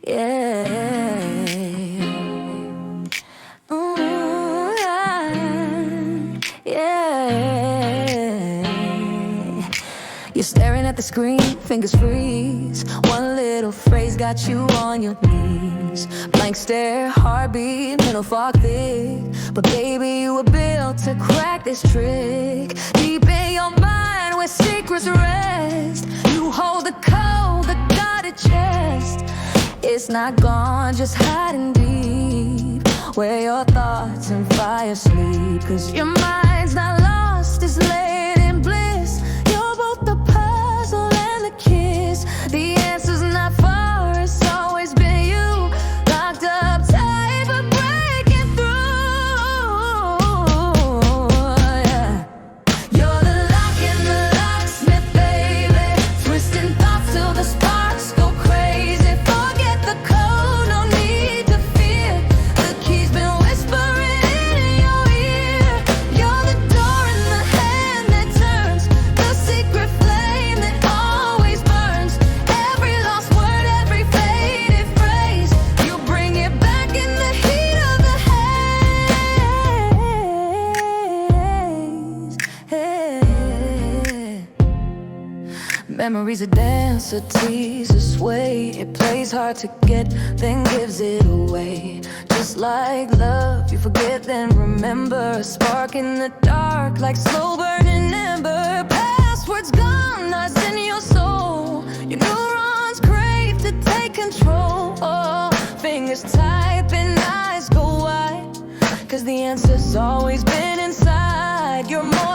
Yeah. Ooh, yeah. You're staring at the screen, fingers freeze. One little phrase got you on your knees. Blank stare, heartbeat, mental fog thick. But baby, you were built to crack this trick. Deep in your mind where secrets rest, you hold the code, the guarded chest. It's not gone, just hiding deep, where your thoughts and fire sleep. 'Cause your mind's not lost, it's laid in bliss. You're both the puzzle and the kiss. The answer's not far, it's always been you. Locked up tight but breaking through, yeah. You're the lock in the locksmith, baby. Twisting thoughts till the sparks go crazy. Forget the code, no need to fear. The key's been whispering in your ear. You're the door in the hand that turns, the secret flame that always burns. Every lost word, every faded phrase, you bring it back in the heat of the haze. Hey. Memories a dance, a tease, a sway. It plays hard to get, then gives it away. Just like love, you forget then remember. A spark in the dark, like slow burning ember. Passwords gone, lost in your soul. Your neurons crave to take control. Oh, fingers typing, eyes go wide, 'cause the answer's always been inside. You're more